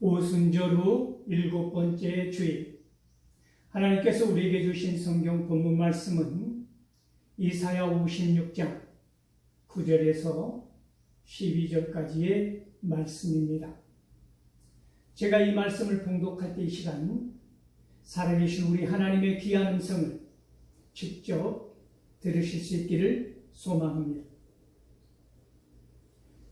오순절 후 7번째 주일, 하나님께서 우리에게 주신 성경 본문 말씀은 이사야 56장 9절에서 12절까지의 말씀입니다. 제가 이 말씀을 봉독할 때 이 시간 살아계신 우리 하나님의 귀한 음성을 직접 들으실 수 있기를 소망합니다.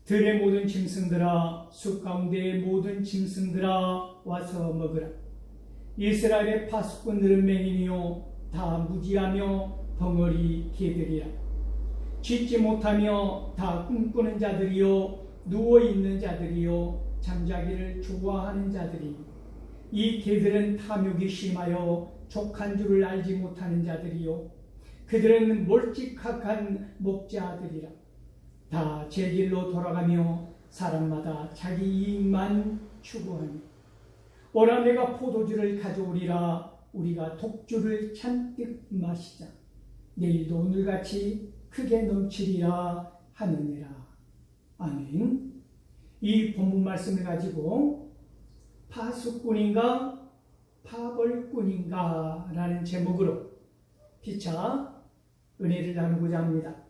들의 모든 짐승들아, 숲 가운데의 모든 짐승들아, 와서 먹으라. 이스라엘의 파수꾼들은 맹인이요 다 무지하며 덩어리 개들이라. 짖지 못하며 다 꿈꾸는 자들이요 누워있는 자들이요 잠자기를 좋아하는 자들이. 이 개들은 탐욕이 심하여 족한 줄을 알지 못하는 자들이요 그들은 몰직학한 목자들이라. 다 제 길로 돌아가며 사람마다 자기 이익만 추구하니. 오라, 내가 포도주를 가져오리라. 우리가 독주를 잔뜩 마시자. 내일도 오늘같이 크게 넘치리라 하느니라. 아멘. 이 본문 말씀을 가지고 파수꾼인가 파벌꾼인가 라는 제목으로 피차 은혜를 나누고자 합니다.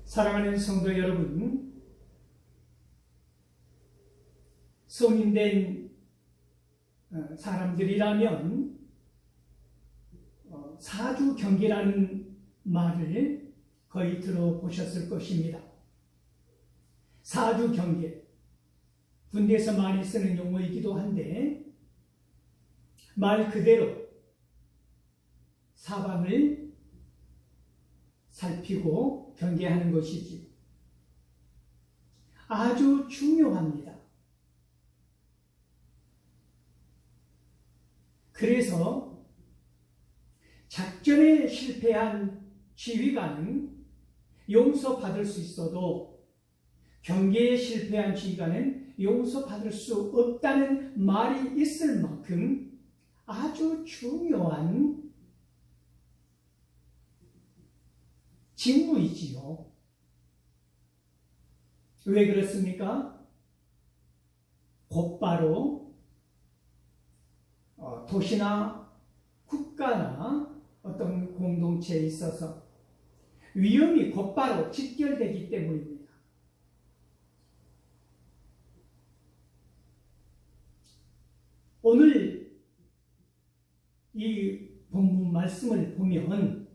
사랑하는 성도 여러분, 성인된 사람들이라면 사주경계라는 말을 거의 들어보셨을 것입니다. 사주경계, 군대에서 많이 쓰는 용어이기도 한데 말 그대로 사방을 살피고 경계하는 것이지. 아주 중요합니다. 그래서 작전에 실패한 지휘관은 용서받을 수 있어도 경계에 실패한 지휘관은 용서받을 수 없다는 말이 있을 만큼 아주 중요한 직무이지요. 왜 그렇습니까? 곧바로 도시나 국가나 어떤 공동체에 있어서 위험이 곧바로 직결되기 때문입니다. 오늘 이 본문 말씀을 보면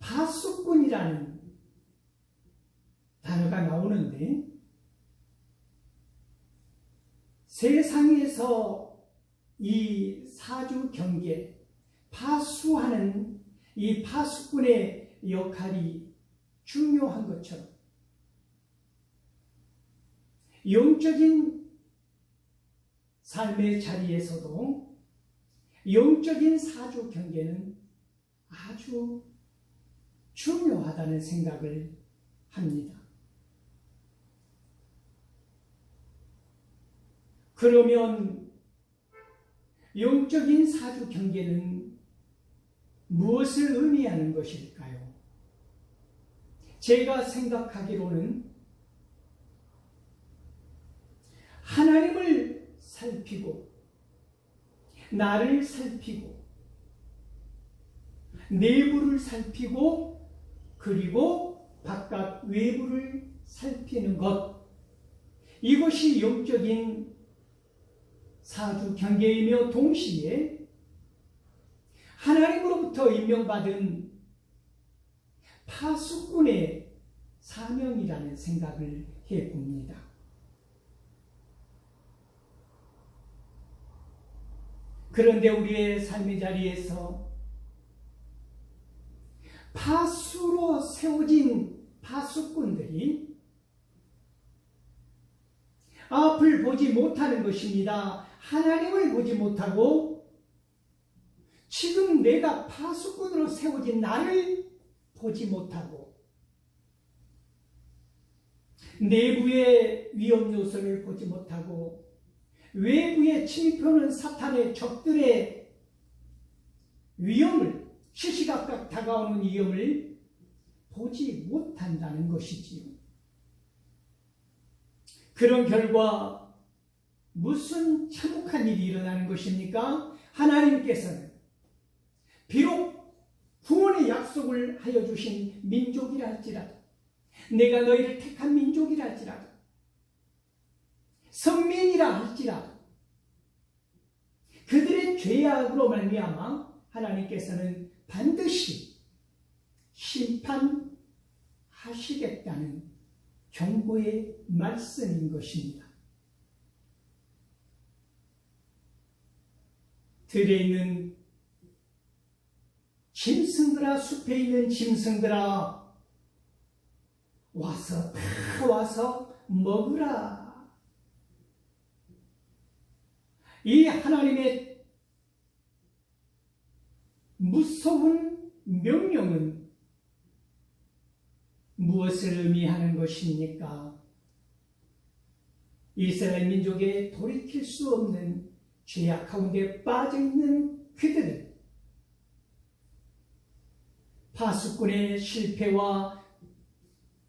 파수꾼이라는 단어가 나오는데 세상에서 이 사주 경계, 파수하는 이 파수꾼의 역할이 중요한 것처럼 영적인 삶의 자리에서도 영적인 사주 경계는 아주 중요하다는 생각을 합니다. 그러면 영적인 사주 경계는 무엇을 의미하는 것일까요? 제가 생각하기로는 하나님을 살피고 나를 살피고 내부를 살피고 그리고 바깥 외부를 살피는 것, 이것이 영적인 사주 경계이며 동시에 하나님으로부터 임명받은 파수꾼의 사명이라는 생각을 해봅니다. 그런데 우리의 삶의 자리에서 파수로 세워진 파수꾼들이 앞을 보지 못하는 것입니다. 하나님을 보지 못하고 지금 내가 파수꾼으로 세워진 나를 보지 못하고 내부의 위험 요소를 보지 못하고 외부에 침입하는 사탄의 적들의 위험을 시시각각 다가오는 위험을 보지 못한다는 것이지요. 그런 결과 무슨 참혹한 일이 일어나는 것입니까? 하나님께서는 비록 구원의 약속을 하여 주신 민족이라 할지라도, 내가 너희를 택한 민족이라 할지라도, 선민이라 할지라도, 그들의 죄악으로 말미암아 하나님께서는 반드시 심판하시겠다는 경고의 말씀인 것입니다. 들에 있는 짐승들아, 숲에 있는 짐승들아, 와서 다 와서 먹으라. 이 하나님의 무서운 명령은 무엇을 의미하는 것입니까? 이스라엘 민족의 돌이킬 수 없는 죄악 가운데 빠져있는 그들을 파수꾼의 실패와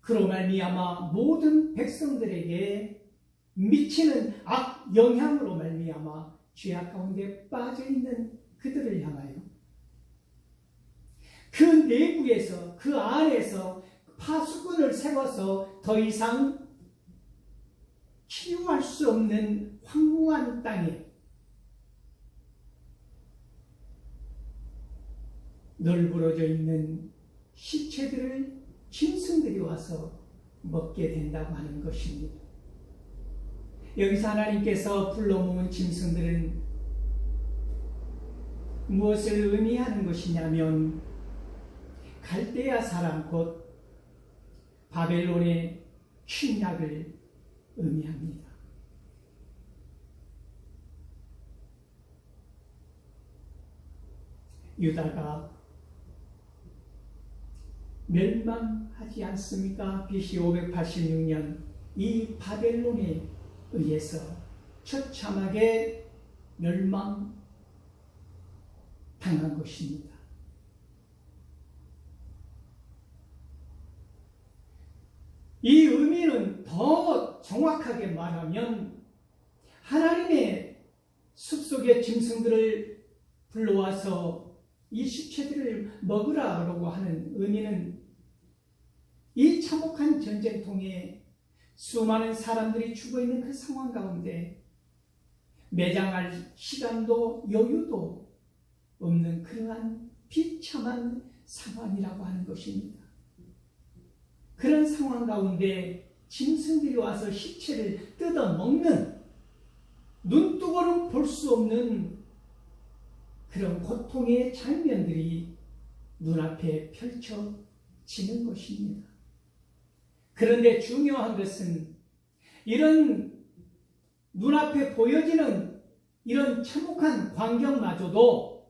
그로 말미암아 모든 백성들에게 미치는 악 영향으로 말미암아 죄악 가운데 빠져있는 그들을 향하여 그 내부에서, 그 안에서 파수꾼을 세워서 더 이상 치유할 수 없는 황무한 땅에 널브러져 있는 시체들을 짐승들이 와서 먹게 된다고 하는 것입니다. 여기서 하나님께서 불러 모은 짐승들은 무엇을 의미하는 것이냐면 갈대아 사람 곧 바벨론의 침략을 의미합니다. 유다가 멸망하지 않습니까? BC 586년 이 바벨론에 의해서 처참하게 멸망당한 것입니다. 이 의미는 더 정확하게 말하면 하나님의 숲속의 짐승들을 불러와서 이 시체들을 먹으라라고 하는 의미는 이 참혹한 전쟁통에 수많은 사람들이 죽어있는 그 상황 가운데 매장할 시간도 여유도 없는 그러한 비참한 상황이라고 하는 것입니다. 그런 상황 가운데 짐승들이 와서 시체를 뜯어먹는, 눈뜨고는 볼 수 없는 그런 고통의 장면들이 눈앞에 펼쳐지는 것입니다. 그런데 중요한 것은 이런 눈앞에 보여지는 이런 참혹한 광경마저도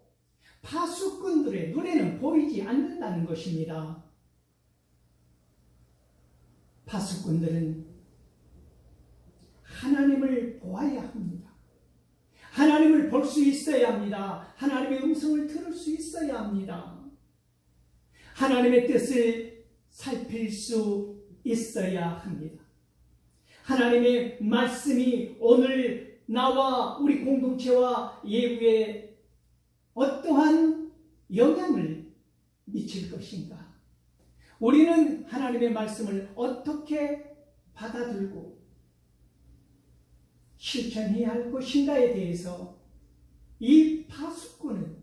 파수꾼들의 눈에는 보이지 않는다는 것입니다. 파수꾼들은 하나님을 보아야 합니다. 하나님을 볼 수 있어야 합니다. 하나님의 음성을 들을 수 있어야 합니다. 하나님의 뜻을 살필 수 있어야 합니다. 하나님의 말씀이 오늘 나와 우리 공동체와 예부에 어떠한 영향을 미칠 것인가? 우리는 하나님의 말씀을 어떻게 받아들고 실천해야 할 것인가에 대해서 이 파수꾼은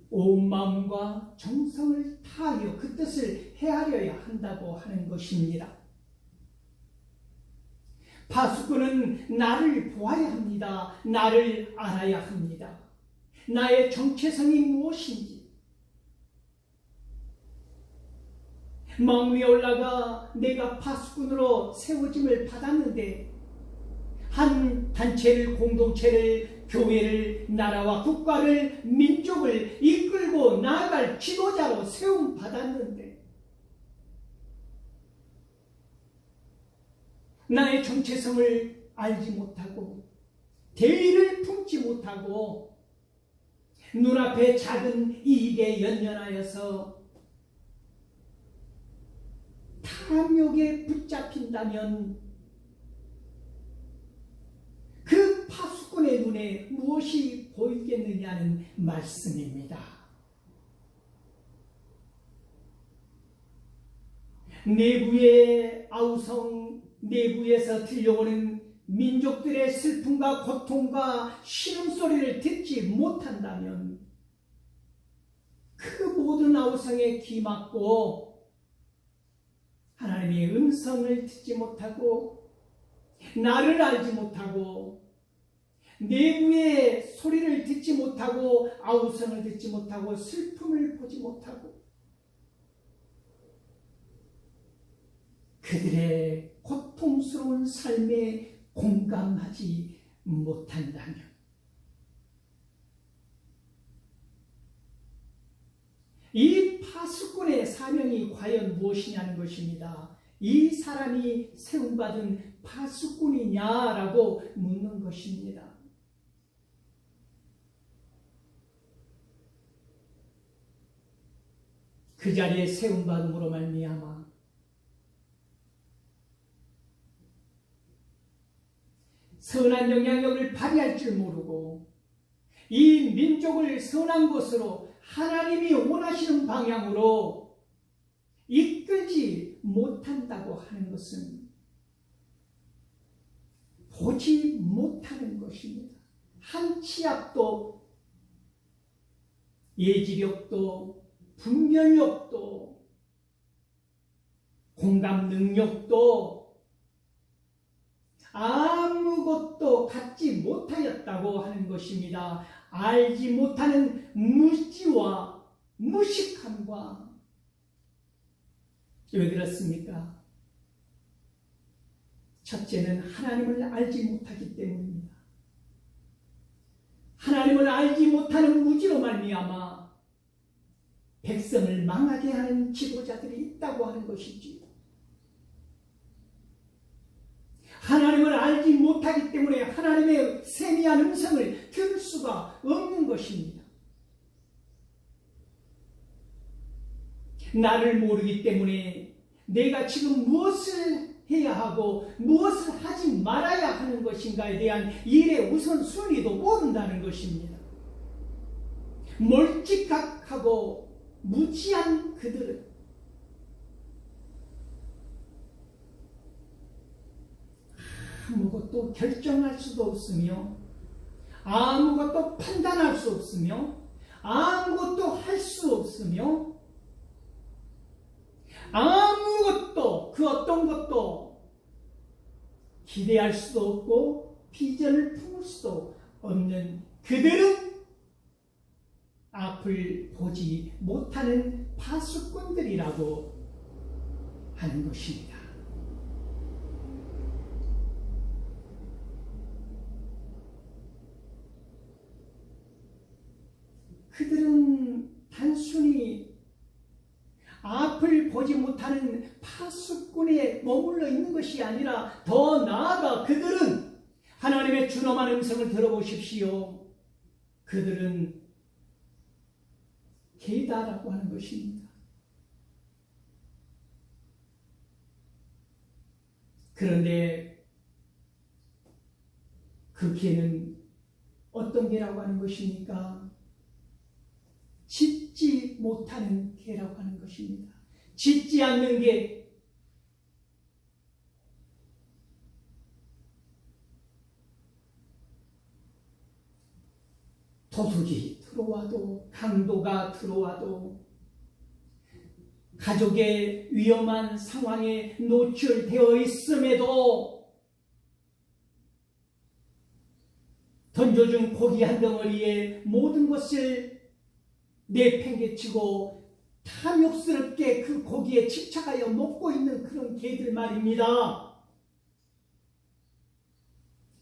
온 마음과 정성을 다하여 그 뜻을 헤아려야 한다고 하는 것입니다. 파수꾼은 나를 보아야 합니다. 나를 알아야 합니다. 나의 정체성이 무엇인지, 마음 위에 올라가 내가 파수꾼으로 세워짐을 받았는데 한 단체를, 공동체를, 교회를, 나라와 국가를, 민족을 이끌고 나아갈 지도자로 세움 받았는데 나의 정체성을 알지 못하고 대의를 품지 못하고 눈앞에 작은 이익에 연연하여서 탐욕에 붙잡힌다면 눈에 무엇이 보이겠느냐는 말씀입니다. 내부의 아우성, 내부에서 들려오는 민족들의 슬픔과 고통과 신음소리를 듣지 못한다면 그 모든 아우성에 귀 막고 하나님의 음성을 듣지 못하고 나를 알지 못하고 내부의 소리를 듣지 못하고 아우성을 듣지 못하고 슬픔을 보지 못하고 그들의 고통스러운 삶에 공감하지 못한다면 이 파수꾼의 사명이 과연 무엇이냐는 것입니다. 이 사람이 세움받은 파수꾼이냐라고 묻는 것입니다. 그 자리에 세움받음으로 말미암아 선한 영향력을 발휘할 줄 모르고 이 민족을 선한 곳으로 하나님이 원하시는 방향으로 이끌지 못한다고 하는 것은 보지 못하는 것입니다. 한 치 앞도 예지력도 분별력도 공감 능력도 아무것도 갖지 못하였다고 하는 것입니다. 알지 못하는 무지와 무식함과 왜 그렇습니까? 첫째는 하나님을 알지 못하기 때문입니다. 하나님을 알지 못하는 무지로 말미암아 백성을 망하게 하는 지도자들이 있다고 하는 것이지요. 하나님을 알지 못하기 때문에 하나님의 세미한 음성을 들을 수가 없는 것입니다. 나를 모르기 때문에 내가 지금 무엇을 해야 하고 무엇을 하지 말아야 하는 것인가에 대한 일의 우선순위도 모른다는 것입니다. 멀찌감하고 무지한 그들은 아무것도 결정할 수도 없으며 아무것도 판단할 수 없으며 아무것도 할 수 없으며 아무것도 그 어떤 것도 기대할 수도 없고 비전을 품을 수도 없는 그들은 앞을 보지 못하는 파수꾼들이라고 하는 것입니다. 그들은 단순히 앞을 보지 못하는 파수꾼에 머물러 있는 것이 아니라 더 나아가 그들은 하나님의 준엄한 음성을 들어보십시오. 그들은 개다라고 하는 것입니다. 그런데 그 개는 어떤 개라고 하는 것입니까? 짖지 못하는 개라고 하는 것입니다. 짖지 않는 개. 도둑이 들어와도 강도가 들어와도 가족의 위험한 상황에 노출되어 있음에도 던져준 고기 한 덩어리에 모든 것을 내팽개치고 탐욕스럽게 그 고기에 집착하여 먹고 있는 그런 개들 말입니다.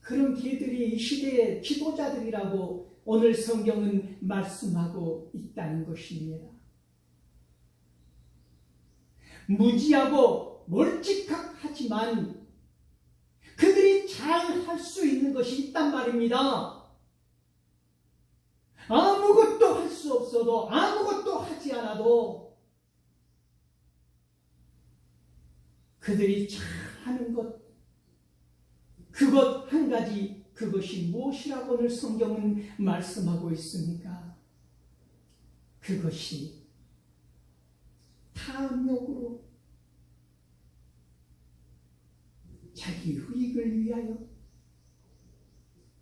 그런 개들이 이 시대의 지도자들이라고 오늘 성경은 말씀하고 있다는 것입니다. 무지하고 멀찌감하지만 그들이 잘 할 수 있는 것이 있단 말입니다. 아무것도 할 수 없어도 아무것도 하지 않아도 그들이 잘하는 것 그것 한 가지 그것이 무엇이라고 오늘 성경은 말씀하고 있습니까? 그것이 탐욕으로 자기 유익을 위하여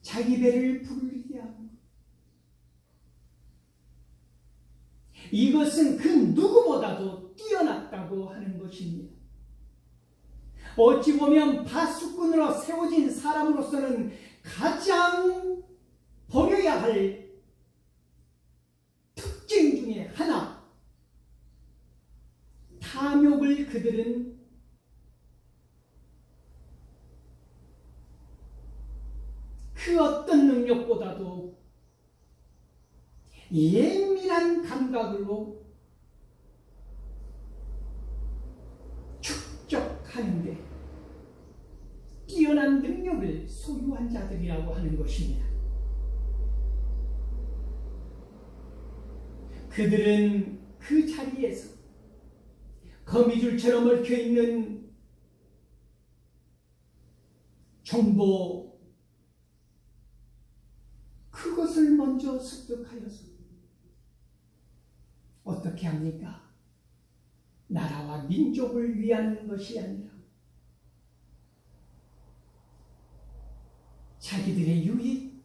자기 배를 부르게 하고, 이것은 그 누구보다도 뛰어났다고 하는 것입니다. 어찌 보면 파수꾼으로 세워진 사람으로서는 가장 버려야 할 특징 중에 하나, 탐욕을 그들은 그 어떤 능력보다도 예민한 감각으로 축적하는 데 뛰어난 능력을 소유한 자들이라고 하는 것입니다. 그들은 그 자리에서 거미줄처럼 얽혀있는 정보, 그것을 먼저 습득하여서 어떻게 합니까? 나라와 민족을 위한 것이 아니라 자기들의 유익,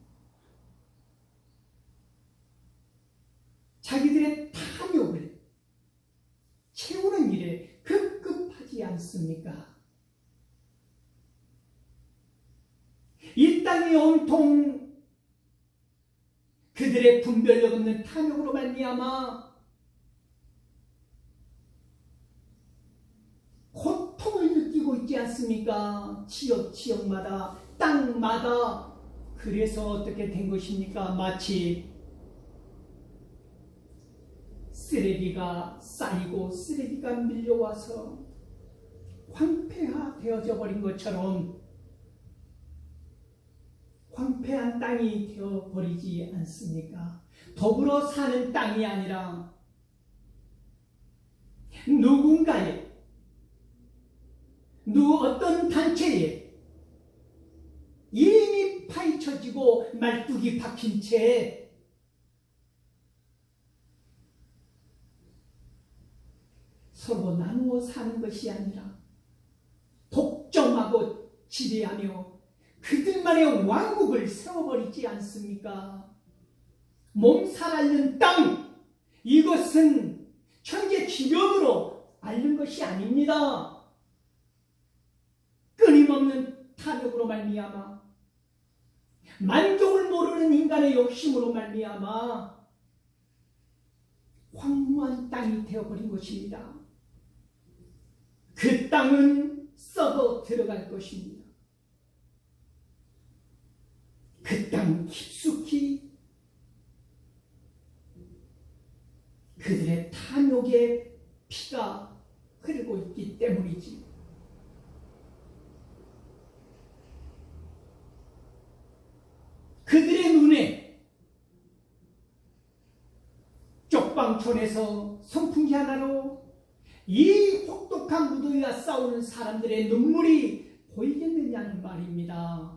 자기들의 탐욕을 채우는 일에 급급하지 않습니까? 이 땅이 온통 그들의 분별력 없는 탐욕으로 말미암아 고통을 느끼고 있지 않습니까? 지역마다, 땅마다. 그래서 어떻게 된 것입니까? 마치 쓰레기가 쌓이고 쓰레기가 밀려와서 황폐화되어져 버린 것처럼 황폐한 땅이 되어버리지 않습니까? 더불어 사는 땅이 아니라 누군가의, 어떤 단체에 이미 파헤쳐지고 말뚝이 박힌 채 서로 나누어 사는 것이 아니라 독점하고 지배하며 그들만의 왕국을 세워버리지 않습니까? 몸살 앓는 땅, 이것은 천재 지명으로 앓는 것이 아닙니다. 끊임없는 탐욕으로 말미암아, 만족을 모르는 인간의 욕심으로 말미암아 황무한 땅이 되어버린 것입니다. 그 땅은 썩어 들어갈 것입니다. 그 땅 깊숙이 그들의 탐욕의 피가 흐르고 있기 때문이지. 그들의 눈에 쪽방촌에서 선풍기 하나로 이 혹독한 무더위와 싸우는 사람들의 눈물이 보이겠느냐는 말입니다.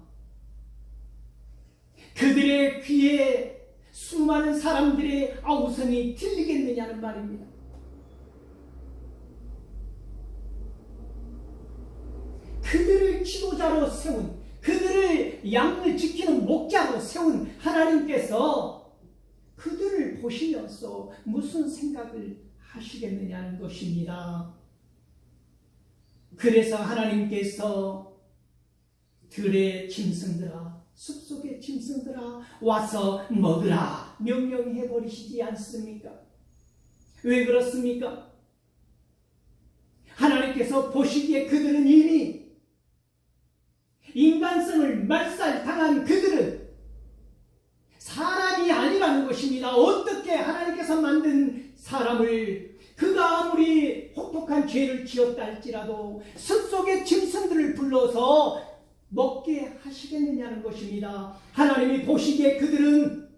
그들의 귀에 수많은 사람들의 아우성이 들리겠느냐는 말입니다. 그들을 지도자로 세운, 그들을 양을 지키는 목자로 세운 하나님께서 그들을 보시면서 무슨 생각을 하시겠느냐는 것입니다. 그래서 하나님께서 들의 짐승들아, 숲속의 짐승들아, 와서 먹으라 명령해 버리시지 않습니까? 왜 그렇습니까? 하나님께서 보시기에 그들은 이미 인간성을 말살당한 그들은 사람이 아니라는 것입니다. 어떻게 하나님께서 만든 사람을, 그가 아무리 혹독한 죄를 지었다 할지라도 숲속의 짐승들을 불러서 먹게 하시겠느냐는 것입니다. 하나님이 보시기에 그들은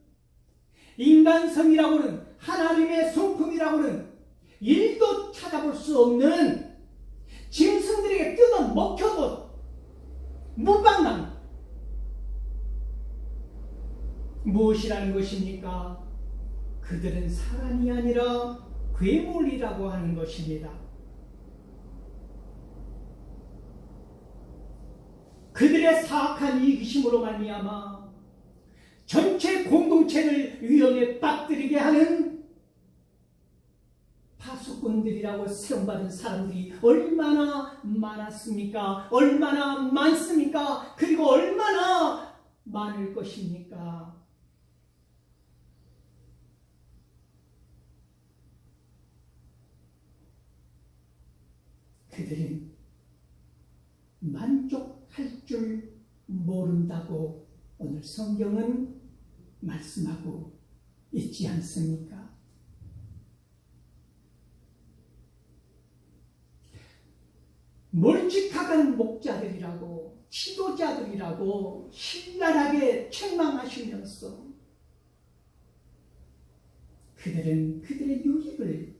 인간성이라고는, 하나님의 성품이라고는 일도 찾아볼 수 없는 짐승들에게 뜯어 먹혀도 무방한 무엇이라는 것입니까? 그들은 사람이 아니라 괴물이라고 하는 것입니다. 그들의 사악한 이기심으로 말미암아 전체 공동체를 위험에 빠뜨리게 하는 파수꾼들이라고 세움받은 사람들이 얼마나 많았습니까? 얼마나 많습니까? 그리고 얼마나 많을 것입니까? 그들은 만족할 줄 모른다고 오늘 성경은 말씀하고 있지 않습니까? 몰직하던 목자들이라고 지도자들이라고 신랄하게 책망하시면서 그들은 그들의 유익을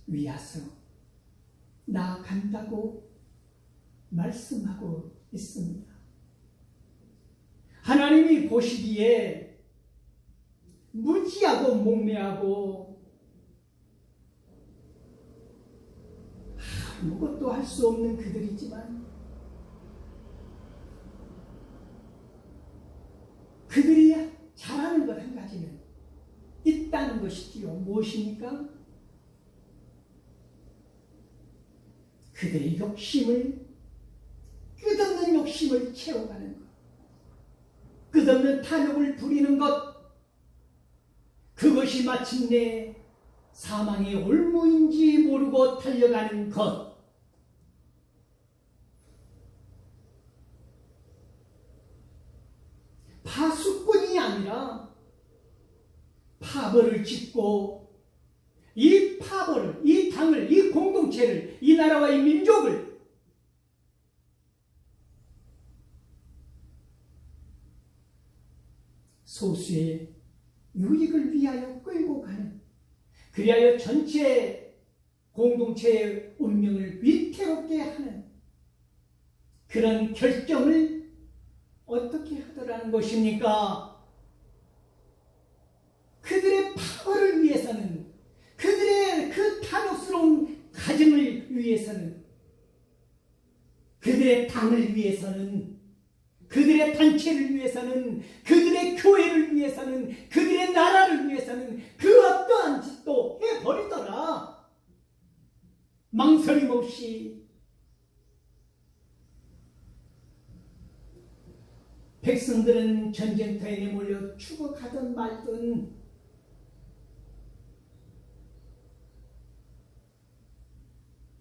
위해서 나아간다고 말씀하고 있습니다. 하나님이 보시기에 무지하고 목매하고 아무것도 할 수 없는 그들이지만 그들이 잘하는 것 한 가지는 있다는 것이지요. 무엇입니까? 그들의 욕심을, 끝없는 욕심을 채워가는 것, 끝없는 탐욕을 부리는 것, 그것이 마침내 사망의 올무인지 모르고 달려가는 것. 파수꾼이 아니라 파벌을 짓고 이 파벌을, 이 당을, 이 공동체를, 이 나라와 이 민족을 소수의 유익을 위하여 끌고 가는, 그리하여 전체 공동체의 운명을 위태롭게 하는 그런 결정을 어떻게 하더라는 것입니까? 그들의 파벌을 위해서는, 그들의 그 탐욕스러운 가정을 위해서는, 그들의 당을 위해서는, 그들의 단체를 위해서는, 그들의 교회를 위해서는, 그들의 나라를 위해서는 그 어떠한 짓도 해버리더라. 망설임 없이. 백성들은 전쟁터에 몰려 죽어가던 말든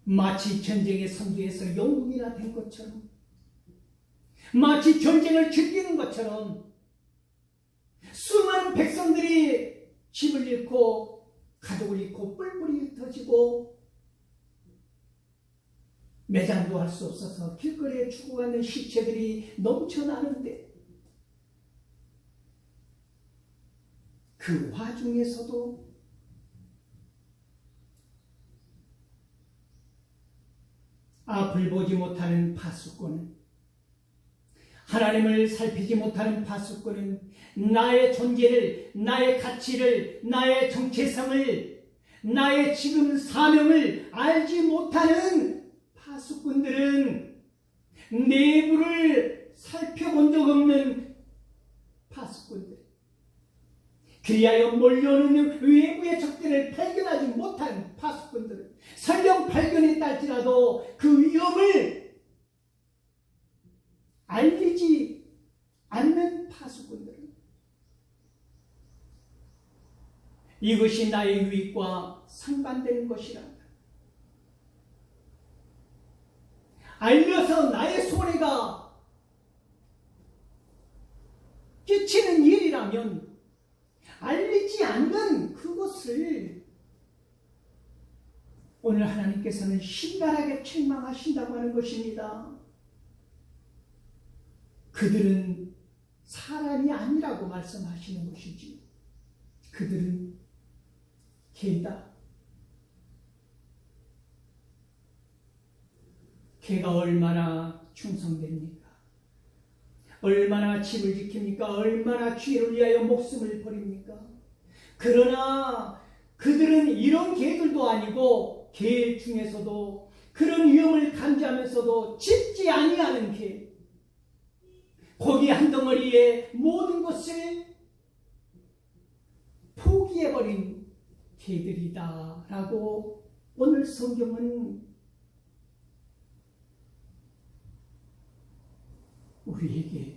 마치 전쟁의 선두에서 영웅이나 된 것처럼, 마치 전쟁을 즐기는 것처럼 수많은 백성들이 집을 잃고 가족을 잃고 뿔뿔이 흩어지고 매장도 할 수 없어서 길거리에 죽어가는 시체들이 넘쳐나는데 그 와중에서도 앞을 보지 못하는 파수꾼은, 하나님을 살피지 못하는 파수꾼은 나의 존재를, 나의 가치를, 나의 정체성을, 나의 지금 사명을 알지 못하는 파수꾼들은, 내부를 살펴본 적 없는 파수꾼들, 그리하여 몰려오는 외부의 적들을 발견하지 못하는 파수꾼들은, 설령 발견했다 할지라도 그 위험을 알리지 않는 파수꾼들은 이것이 나의 유익과 상반되는 것이란다. 알려서 나의 손해가 끼치는 일이라면 알리지 않는 그것을 오늘 하나님께서는 신랄하게 책망하신다고 하는 것입니다. 그들은 사람이 아니라고 말씀하시는 것이지, 그들은 개다. 개가 얼마나 충성됩니까? 얼마나 집을 지킵니까? 얼마나 주의를 위하여 목숨을 버립니까? 그러나 그들은 이런 개들도 아니고 개 중에서도 그런 위험을 감지하면서도 짖지 아니하는 개, 고기 한 덩어리에 모든 것을 포기해버린 개들이다 라고 오늘 성경은 우리에게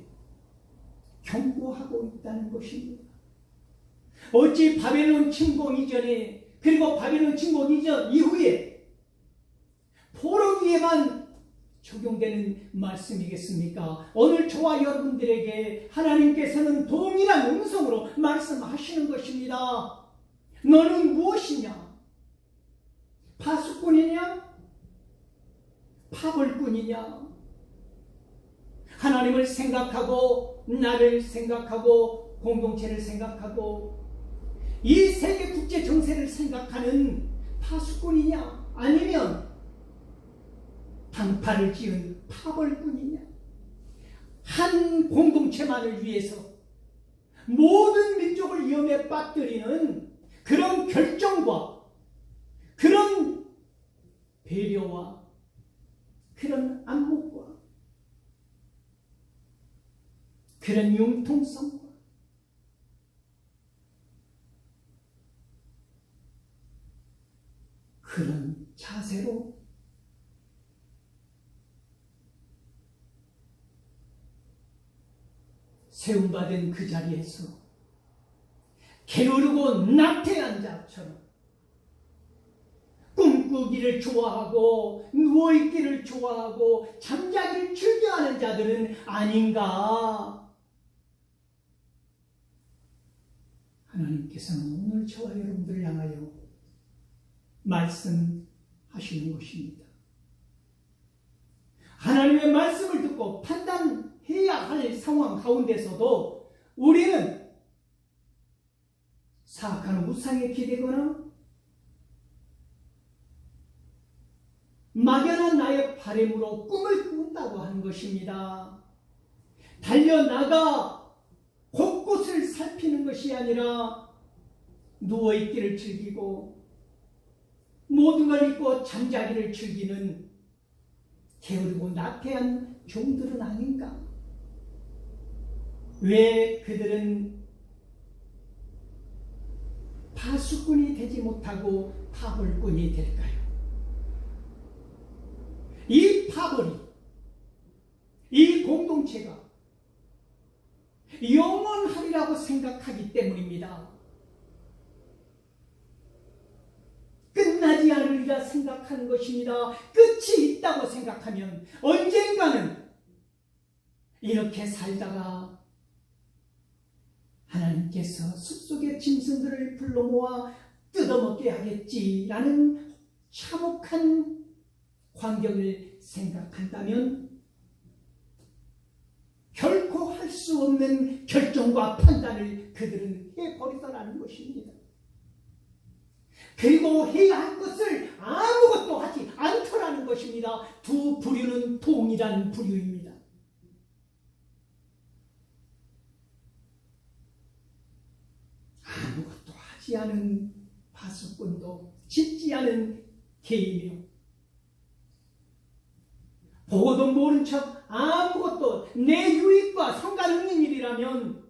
경고하고 있다는 것입니다. 어찌 바벨론 침공 이전에 그리고 바벨론 침공 이전 이후에 포로기에만 적용되는 말씀이겠습니까? 오늘 저와 여러분들에게 하나님께서는 동일한 음성으로 말씀하시는 것입니다. 너는 무엇이냐? 파수꾼이냐? 파벌꾼이냐? 하나님을 생각하고 나를 생각하고 공동체를 생각하고 이 세계 국제 정세를 생각하는 파수꾼이냐? 아니면 당파를 지은 파벌꾼이냐? 한 공동체만을 위해서 모든 민족을 위험에 빠뜨리는 그런 결정과 그런 배려와 그런 안목과 그런 융통성과 그런 자세로 세움받은 그 자리에서 게으르고 나태한 자처럼 꿈꾸기를 좋아하고 누워있기를 좋아하고 잠자기를 즐겨하는 자들은 아닌가? 하나님께서는 오늘 저와 여러분들을 향하여 말씀하시는 것입니다. 하나님의 말씀을 듣고 판단해야 할 상황 가운데서도 우리는 사악한 우상에 기대거나 막연한 나의 바램으로 꿈을 꾼다고 하는 것입니다. 달려나가 곳곳을 살피는 것이 아니라 누워있기를 즐기고 모든 걸 잊고 잠자기를 즐기는 게으르고 나태한 종들은 아닌가? 왜 그들은 파수꾼이 되지 못하고 파벌꾼이 될까요? 이 파벌이, 이 공동체가 영원하리라고 생각하기 때문입니다. 끝나지 않으리라 생각하는 것입니다. 끝이 있다고 생각하면 언젠가는 이렇게 살다가 하나님께서 숲속의 짐승들을 불러 모아 뜯어먹게 하겠지라는 참혹한 광경을 생각한다면 결코 할 수 없는 결정과 판단을 그들은 해버리더라는 것입니다. 그리고 해야 할 것을 아무것도 하지 않더라는 것입니다. 두 부류는 동일한 부류입니다. 아무것도 하지 않은 파수꾼도 짖지 않은 개이며 보고도 모른 척 아무것도 내 유익과 상관없는 일이라면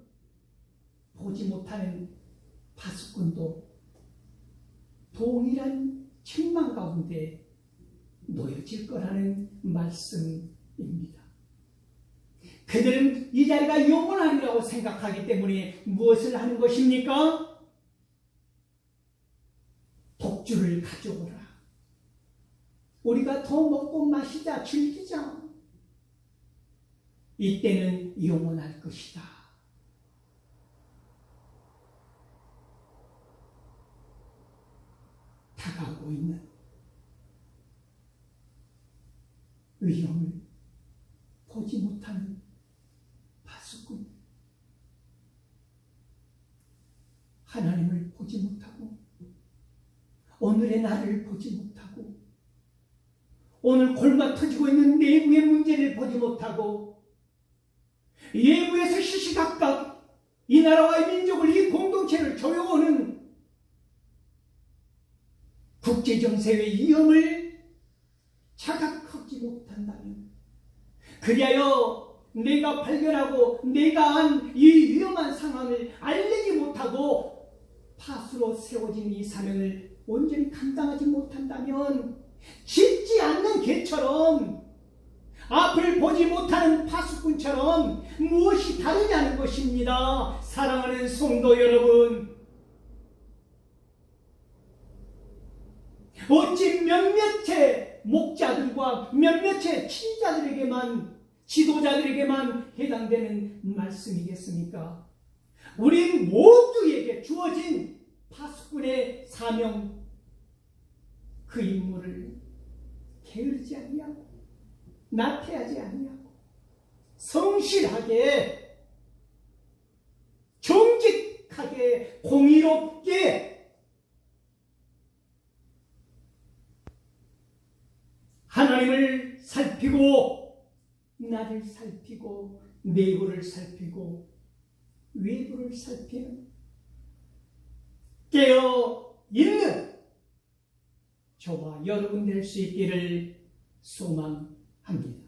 보지 못하는 파수꾼도 동일한 책망 가운데 놓여질 거라는 말씀입니다. 그들은 이 자리가 영원하리라고 생각하기 때문에 무엇을 하는 것입니까? 독주를 가져오라. 우리가 더 먹고 마시자, 즐기자. 이때는 영원할 것이다. 다가오고 있는 위험을 보지 못하는 파수꾼, 하나님을 보지 못하고 오늘의 나를 보지 못하고 오늘 골마 터지고 있는 내부의 문제를 보지 못하고 외부에서 시시각각 이 나라와의 민족을, 이 공동체를 조여오는 국제정세의 위험을 자각하지 못한다면, 그리하여 내가 발견하고 내가 한 이 위험한 상황을 알리지 못하고 파수로 세워진 이 사명을 온전히 감당하지 못한다면 짖지 않는 개처럼, 앞을 보지 못하는 파수꾼처럼 무엇이 다르냐는 것입니다. 사랑하는 성도 여러분, 어찌 몇몇의 목자들과 몇몇의 친자들에게만, 지도자들에게만 해당되는 말씀이겠습니까? 우린 모두에게 주어진 파수꾼의 사명, 그 임무를 게으르지 아니하고 나태하지 아니하고 성실하게, 정직하게, 공의롭게 하나님을 살피고, 나를 살피고, 내부를 살피고, 외부를 살피는 깨어있는 저와 여러분 될 수 있기를 소망합니다.